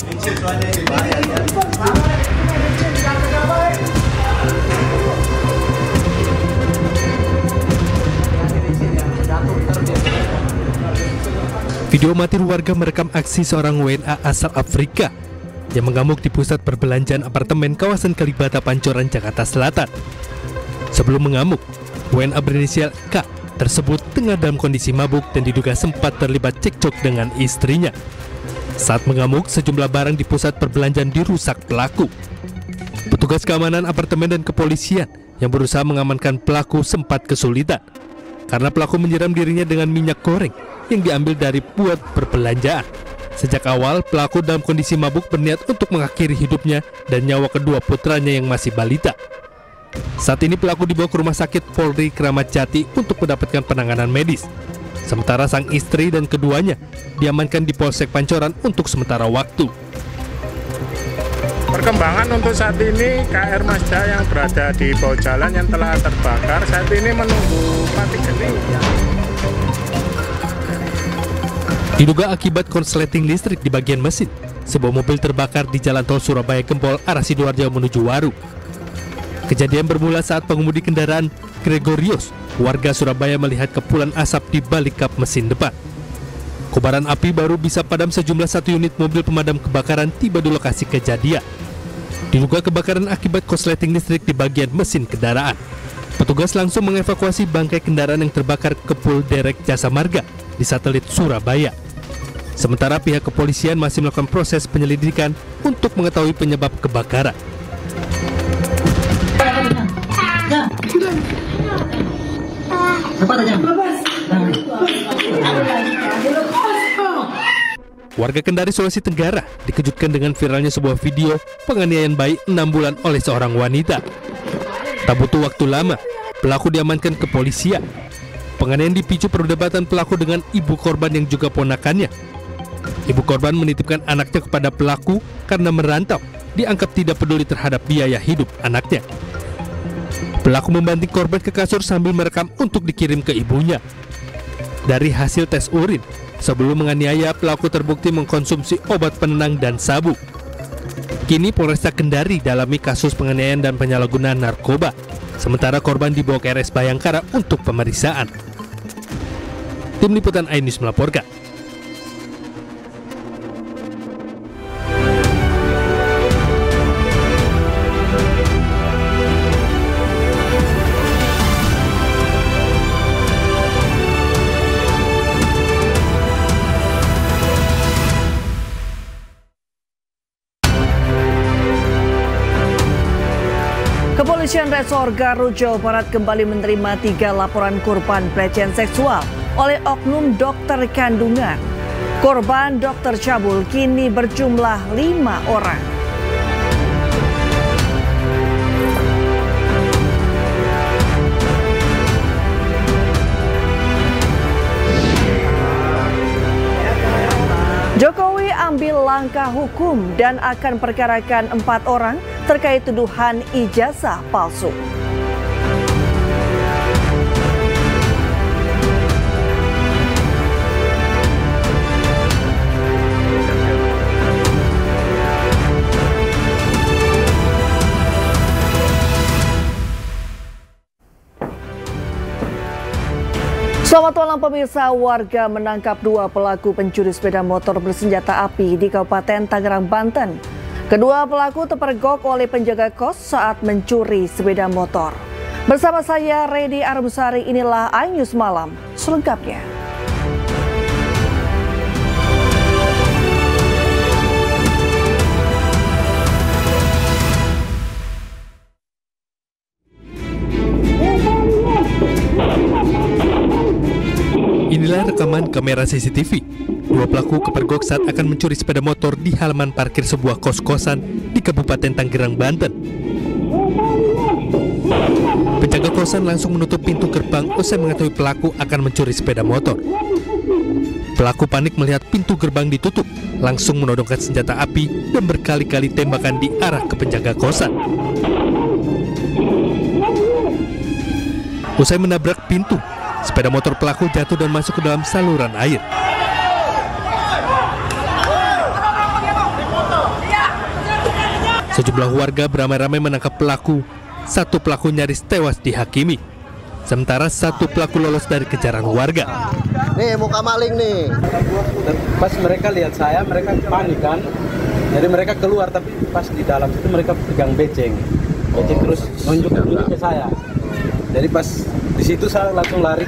Video amatir warga merekam aksi seorang WNA asal Afrika yang mengamuk di pusat perbelanjaan apartemen kawasan Kalibata, Pancoran, Jakarta Selatan. Sebelum mengamuk, WNA berinisial K tersebut tengah dalam kondisi mabuk dan diduga sempat terlibat cekcok dengan istrinya. Saat mengamuk, sejumlah barang di pusat perbelanjaan dirusak pelaku. Petugas keamanan apartemen dan kepolisian yang berusaha mengamankan pelaku sempat kesulitan karena pelaku menyiram dirinya dengan minyak goreng yang diambil dari buat perbelanjaan. Sejak awal, pelaku dalam kondisi mabuk berniat untuk mengakhiri hidupnya dan nyawa kedua putranya yang masih balita. Saat ini pelaku dibawa ke rumah sakit Polri Kramat Jati untuk mendapatkan penanganan medis. Sementara sang istri dan keduanya diamankan di Polsek Pancoran untuk sementara waktu. Perkembangan untuk saat ini, KR Mazda yang berada di bawah jalan yang telah terbakar saat ini menunggu mati geni. Diduga akibat korsleting listrik di bagian mesin, sebuah mobil terbakar di Jalan Tol Surabaya Gempol arah Sidoarjo menuju Waru. Kejadian bermula saat pengemudi kendaraan Gregorius, warga Surabaya, melihat kepulan asap di balik kap mesin depan. Kobaran api baru bisa padam sejumlah 1 unit mobil pemadam kebakaran tiba di lokasi kejadian. Diduga kebakaran akibat korsleting listrik di bagian mesin kendaraan. Petugas langsung mengevakuasi bangkai kendaraan yang terbakar ke Pul Derek Jasa Marga di Satelit Surabaya. Sementara pihak kepolisian masih melakukan proses penyelidikan untuk mengetahui penyebab kebakaran. Warga Kendari, Sulawesi Tenggara dikejutkan dengan viralnya sebuah video penganiayaan bayi 6 bulan oleh seorang wanita. Tak butuh waktu lama, pelaku diamankan kepolisian. Penganiayaan dipicu perdebatan pelaku dengan ibu korban yang juga ponakannya. Ibu korban menitipkan anaknya kepada pelaku karena merantau, dianggap tidak peduli terhadap biaya hidup anaknya. Pelaku membanting korban ke kasur sambil merekam untuk dikirim ke ibunya. Dari hasil tes urin, sebelum menganiaya, pelaku terbukti mengkonsumsi obat penenang dan sabu. Kini Polresta Kendari dalami kasus penganiayaan dan penyalahgunaan narkoba. Sementara korban dibawa ke RS Bayangkara untuk pemeriksaan. Tim Liputan iNews melaporkan. Kepolisian Resor Garut, Jawa Barat kembali menerima 3 laporan korban pelecehan seksual oleh oknum dokter kandungan. Korban dokter cabul kini berjumlah 5 orang. Jokowi ambil langkah hukum dan akan perkarakan 4 orang terkait tuduhan ijazah palsu. Selamat malam pemirsa, warga menangkap 2 pelaku pencuri sepeda motor bersenjata api di Kabupaten Tangerang, Banten. Kedua pelaku terpergok oleh penjaga kos saat mencuri sepeda motor. Bersama saya Redi Arumsari, inilah iNews Malam selengkapnya. Inilah rekaman kamera CCTV. 2 pelaku kepergok saat akan mencuri sepeda motor di halaman parkir sebuah kos-kosan di Kabupaten Tangerang, Banten. Penjaga kosan langsung menutup pintu gerbang usai mengetahui pelaku akan mencuri sepeda motor. Pelaku panik melihat pintu gerbang ditutup, langsung menodongkan senjata api dan berkali-kali tembakan di arah ke penjaga kosan. Usai menabrak pintu, sepeda motor pelaku jatuh dan masuk ke dalam saluran air. Sejumlah warga beramai-ramai menangkap pelaku. Satu pelaku nyaris tewas dihakimi. Sementara satu pelaku lolos dari kejaran warga. Nih muka maling nih. Pas mereka lihat saya, mereka panik kan. Jadi mereka keluar, tapi pas di dalam itu mereka pegang beceng terus nunjuk ke saya. Jadi pas di situ saya langsung lari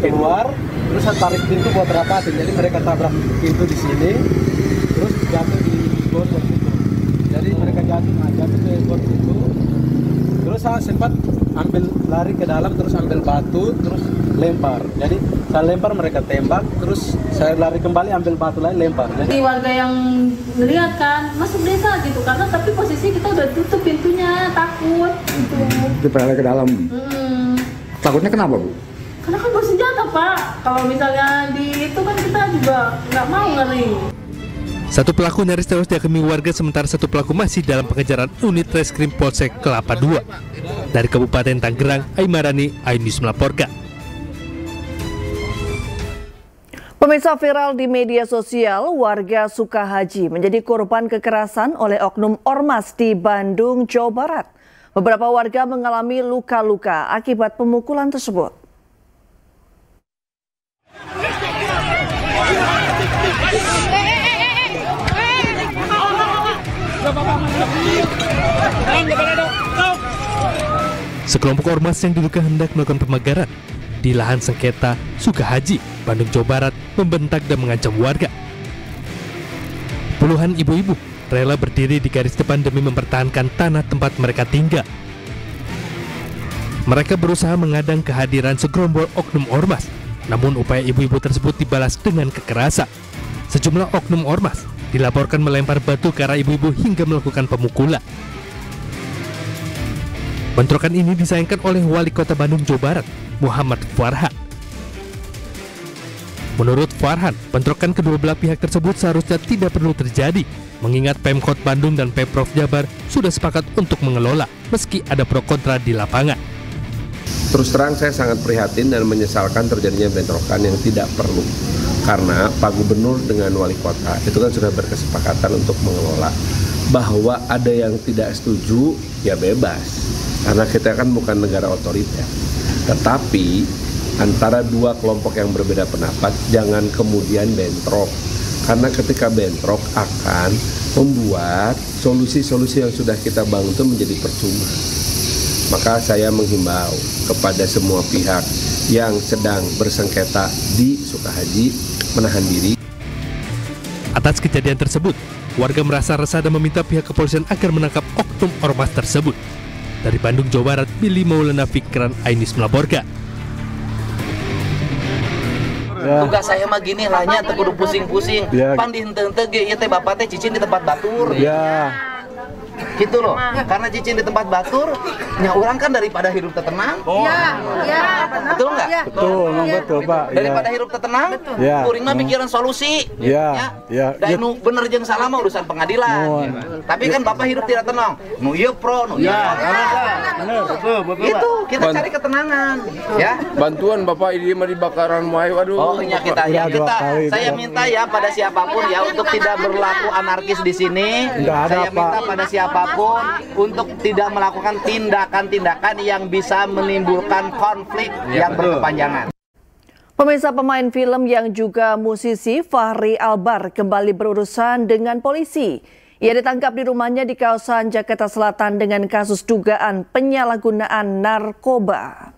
keluar, terus saya tarik pintu buat rapatin. Jadi mereka tabrak pintu di sini, terus jatuh di gorden itu. Jadi mereka jatuh ke gorden itu. Terus saya sempat lari ke dalam, terus ambil batu, terus lempar. Jadi saya lempar, mereka tembak, terus saya lari kembali ambil batu lain lempar. Jadi warga yang melihat kan masuk desa gitu, karena tapi posisi kita udah tutup pintunya, takut gitu. Dipelek ke dalam. Takutnya kenapa, Bu? Karena kan bersenjata, Pak. Kalau misalnya di itu kan kita juga nggak mau ngeri. Satu pelaku nyaris tewas dihakimi warga, sementara satu pelaku masih dalam pengejaran unit Reskrim Polsek Kelapa II. Dari Kabupaten Tangerang, Aimarani, iNews melaporkan. Pemirsa, viral di media sosial, warga Sukahaji menjadi korban kekerasan oleh oknum ormas di Bandung, Jawa Barat. Beberapa warga mengalami luka-luka akibat pemukulan tersebut. Sekelompok ormas yang diduga hendak melakukan pemagaran di lahan sengketa Sukahaji, Bandung, Jawa Barat, membentak dan mengancam warga. Puluhan ibu-ibu rela berdiri di garis depan demi mempertahankan tanah tempat mereka tinggal. Mereka berusaha mengadang kehadiran segerombol oknum ormas, namun upaya ibu-ibu tersebut dibalas dengan kekerasan. Sejumlah oknum ormas dilaporkan melempar batu ke arah ibu-ibu hingga melakukan pemukulan. Bentrokan ini disayangkan oleh Wali Kota Bandung, Jawa Barat, Muhammad Farhan. Menurut Farhan, bentrokan kedua belah pihak tersebut seharusnya tidak perlu terjadi, mengingat Pemkot Bandung dan Pemprov Jabar sudah sepakat untuk mengelola, meski ada pro kontra di lapangan. Terus terang saya sangat prihatin dan menyesalkan terjadinya bentrokan yang tidak perlu. Karena Pak Gubernur dengan Wali Kota itu kan sudah berkesepakatan untuk mengelola. Bahwa ada yang tidak setuju, ya bebas. Karena kita kan bukan negara otoriter. Tetapi antara dua kelompok yang berbeda pendapat jangan kemudian bentrok. Karena ketika bentrok akan membuat solusi-solusi yang sudah kita bangun itu menjadi percuma. Maka saya menghimbau kepada semua pihak yang sedang bersengketa di Sukahaji menahan diri. Atas kejadian tersebut, warga merasa resah dan meminta pihak kepolisian agar menangkap oknum ormas tersebut. Dari Bandung, Jawa Barat, Billy Maulana Fikran, iNews melaporkan. Tugas saya mah gini lahnya teu kudu pusing-pusing. Pan di henteu-henteu ge ieu teh bapak teh cicing di tempat batur. Gitu loh. Karena cicing di tempat batur, nya urang kan daripada hidup teu tenang. Betul enggak? Betul, memang betul, Pak. Daripada hidup teu tenang, kuring mah pikiran solusi. Da nu bener jeung salah mah urusan pengadilan. Tapi kan bapak hidup tidak tenang. Nu ieu pro, nu ieu bener. Betul. Itu kita cari ketenangan, ya. Bantuan Bapak ini mah dibakaran wae, waduh. Oh iya saya minta ya pada siapapun ya untuk tidak berlaku anarkis di sini. Saya minta pada siapapun untuk tidak melakukan tindakan-tindakan yang bisa menimbulkan konflik yang berkepanjangan. Pemirsa, pemain film yang juga musisi Fachri Albar kembali berurusan dengan polisi. Ia ditangkap di rumahnya di kawasan Jakarta Selatan dengan kasus dugaan penyalahgunaan narkoba.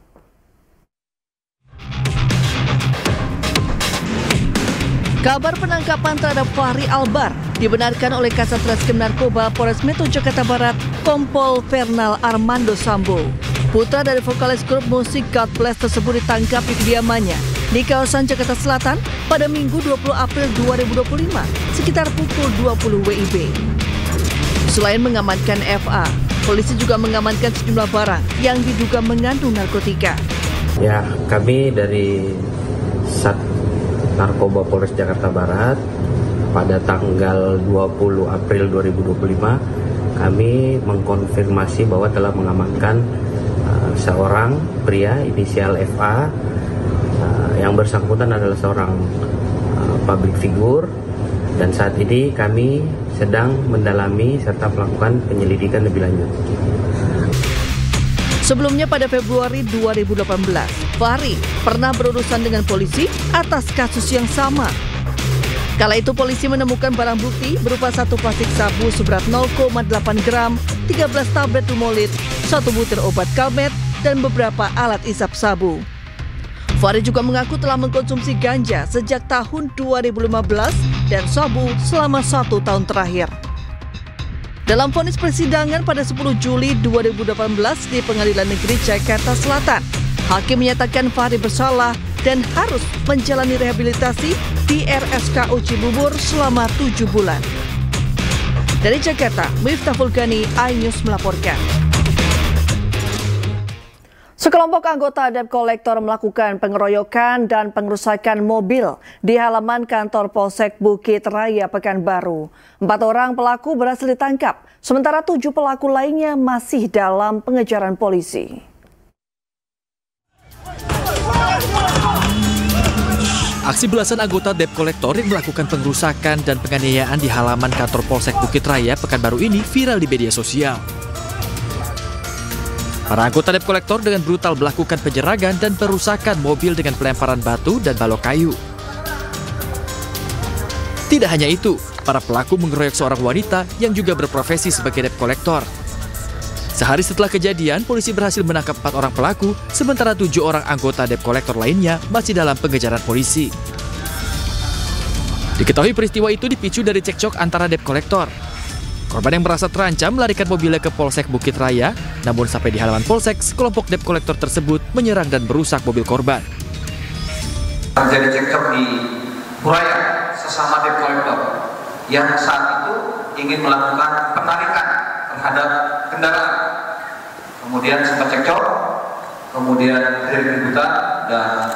Kabar penangkapan terhadap Fachri Albar dibenarkan oleh Kasat Reskrim Narkoba Polres Metro Jakarta Barat, Kompol Fernal Armando Sambo. Putra dari vokalis grup musik God Bless tersebut ditangkap di kediamannya di kawasan Jakarta Selatan pada Minggu 20 April 2025 sekitar pukul 20 WIB. Selain mengamankan FA, polisi juga mengamankan sejumlah barang yang diduga mengandung narkotika. Ya, kami dari Sat Narkoba Polres Jakarta Barat pada tanggal 20 April 2025 kami mengkonfirmasi bahwa telah mengamankan seorang pria inisial FA yang bersangkutan adalah seorang public figure Dan saat ini kami sedang mendalami serta melakukan penyelidikan lebih lanjut. Sebelumnya pada Februari 2018, Fahri pernah berurusan dengan polisi atas kasus yang sama. Kala itu polisi menemukan barang bukti berupa 1 plastik sabu seberat 0,8 gram, 13 tablet Lumolid, 1 butir obat Calmet, dan beberapa alat isap sabu. Fahri juga mengaku telah mengkonsumsi ganja sejak tahun 2015 dan sabu selama 1 tahun terakhir. Dalam vonis persidangan pada 10 Juli 2018 di Pengadilan Negeri Jakarta Selatan, hakim menyatakan Fahri bersalah dan harus menjalani rehabilitasi di RSKU Cibubur selama 7 bulan. Dari Jakarta, Miftah Fulgani, iNews melaporkan. Sekelompok anggota debt collector melakukan pengeroyokan dan pengerusakan mobil di halaman kantor Polsek Bukit Raya, Pekanbaru. 4 orang pelaku berhasil ditangkap, sementara 7 pelaku lainnya masih dalam pengejaran polisi. Aksi belasan anggota debt collector yang melakukan pengerusakan dan penganiayaan di halaman kantor Polsek Bukit Raya, Pekanbaru ini viral di media sosial. Para anggota debt collector dengan brutal melakukan penyerangan dan perusakan mobil dengan pelemparan batu dan balok kayu. Tidak hanya itu, para pelaku mengeroyok seorang wanita yang juga berprofesi sebagai debt collector. Sehari setelah kejadian, polisi berhasil menangkap 4 orang pelaku, sementara 7 orang anggota debt collector lainnya masih dalam pengejaran polisi. Diketahui peristiwa itu dipicu dari cekcok antara debt collector. Korban yang merasa terancam melarikan mobilnya ke Polsek Bukit Raya, namun sampai di halaman Polsek, sekelompok debt collector tersebut menyerang dan merusak mobil korban. Terjadi cekcok di Buraya sesama debt collector yang saat itu ingin melakukan penarikan terhadap kendaraan. Kemudian sempat cekcok, kemudian terjadi keributan dan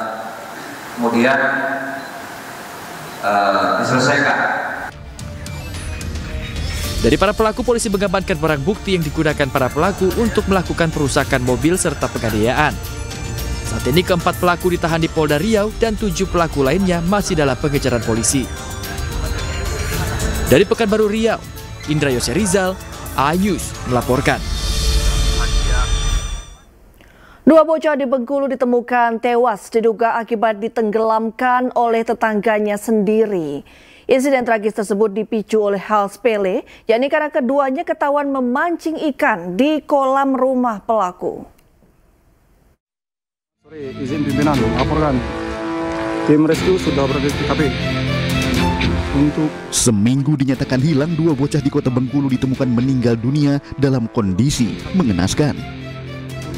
kemudian diselesaikan. Dari para pelaku, polisi mengamankan barang bukti yang digunakan para pelaku untuk melakukan perusakan mobil serta penganiayaan. Saat ini keempat pelaku ditahan di Polda Riau dan 7 pelaku lainnya masih dalam pengejaran polisi. Dari Pekanbaru Riau, Indra Yose Rizal, iNews melaporkan. 2 bocah di Bengkulu ditemukan tewas diduga akibat ditenggelamkan oleh tetangganya sendiri. Insiden tragis tersebut dipicu oleh hal sepele, yakni karena keduanya ketahuan memancing ikan di kolam rumah pelaku. Izin pimpinan, laporkan. Tim rescue sudah berada di TKP. Seminggu dinyatakan hilang, 2 bocah di Kota Bengkulu ditemukan meninggal dunia dalam kondisi mengenaskan.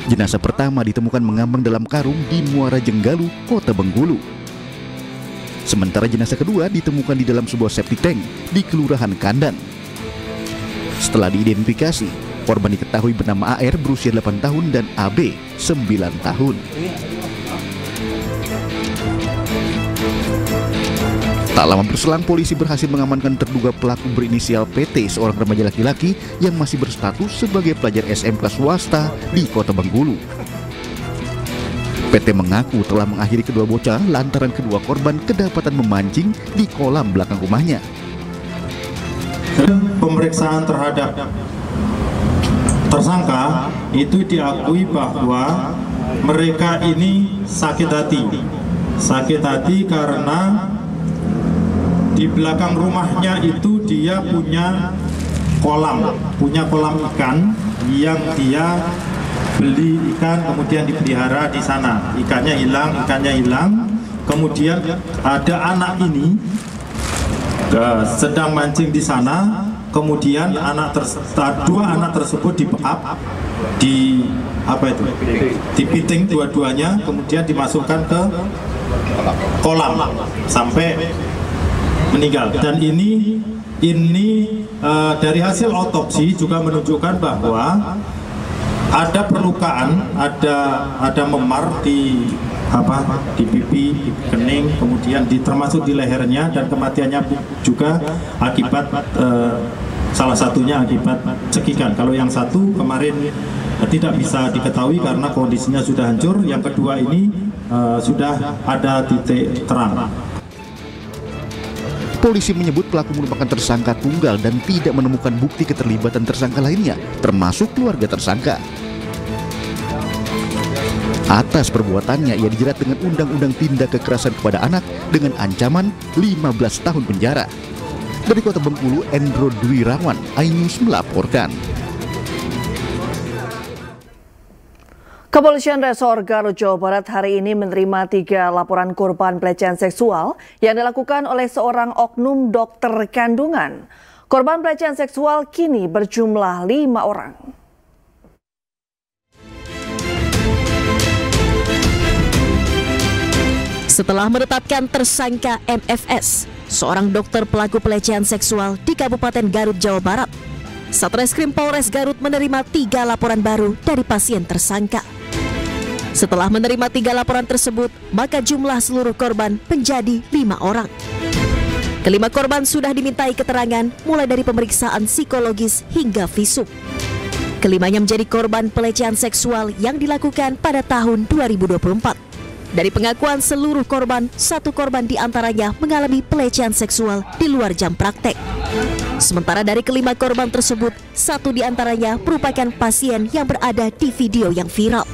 Jenazah pertama ditemukan mengambang dalam karung di Muara Jenggalu, Kota Bengkulu. Sementara jenazah kedua ditemukan di dalam sebuah septic tank di Kelurahan Kandan. Setelah diidentifikasi, korban diketahui bernama AR berusia 8 tahun dan AB 9 tahun. Tak lama berselang, polisi berhasil mengamankan terduga pelaku berinisial PT, seorang remaja laki-laki yang masih berstatus sebagai pelajar SMK swasta di Kota Bengkulu. PT mengaku telah mengakhiri kedua bocah lantaran kedua korban kedapatan memancing di kolam belakang rumahnya. Pemeriksaan terhadap tersangka itu diakui bahwa mereka ini sakit hati karena di belakang rumahnya itu dia punya kolam ikan yang dia beli ikan kemudian dipelihara di sana. Ikannya hilang. Kemudian ada anak ini sedang mancing di sana. Kemudian dua anak tersebut di piting dua-duanya, kemudian dimasukkan ke kolam sampai meninggal. Dan ini dari hasil otopsi juga menunjukkan bahwa ada perlukaan, ada memar di pipi, di kening, kemudian termasuk di lehernya, dan kematiannya juga akibat salah satunya akibat cekikan. Kalau yang satu kemarin tidak bisa diketahui karena kondisinya sudah hancur. Yang kedua ini sudah ada titik terang. Polisi menyebut pelaku merupakan tersangka tunggal dan tidak menemukan bukti keterlibatan tersangka lainnya, termasuk keluarga tersangka. Atas perbuatannya, ia dijerat dengan Undang-Undang Tindak Kekerasan kepada Anak dengan ancaman 15 tahun penjara. Dari Kota Bengkulu, Endro Dwi Rawan, iNews melaporkan. Kepolisian Resor Garut, Jawa Barat hari ini menerima 3 laporan korban pelecehan seksual yang dilakukan oleh seorang oknum dokter kandungan. Korban pelecehan seksual kini berjumlah 5 orang. Setelah menetapkan tersangka MFS, seorang dokter pelaku pelecehan seksual di Kabupaten Garut, Jawa Barat, Satreskrim Polres Garut menerima 3 laporan baru dari pasien tersangka. Setelah menerima 3 laporan tersebut, maka jumlah seluruh korban menjadi 5 orang. Kelima korban sudah dimintai keterangan mulai dari pemeriksaan psikologis hingga visum. Kelimanya menjadi korban pelecehan seksual yang dilakukan pada tahun 2024. Dari pengakuan seluruh korban, 1 korban diantaranya mengalami pelecehan seksual di luar jam praktek. Sementara dari kelima korban tersebut, 1 diantaranya merupakan pasien yang berada di video yang viral.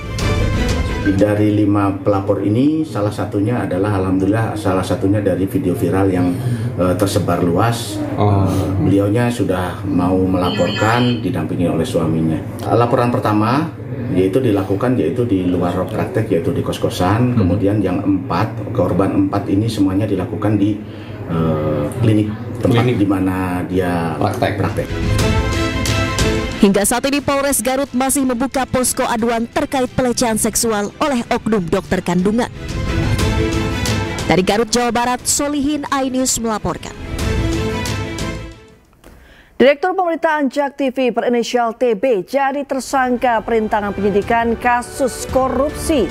Dari 5 pelapor ini, salah satunya adalah alhamdulillah salah satunya dari video viral yang tersebar luas. Beliaunya sudah mau melaporkan didampingi oleh suaminya. Laporan pertama yaitu dilakukan di luar praktek, yaitu di kos-kosan. Kemudian yang 4 korban 4 ini semuanya dilakukan di klinik tempat di mana dia praktek. Hingga saat ini Polres Garut masih membuka posko aduan terkait pelecehan seksual oleh oknum dokter kandungan. Dari Garut, Jawa Barat, Solihin, iNews melaporkan. Direktur Pemberitaan JAK TV berinisial TB jadi tersangka perintangan penyidikan kasus korupsi.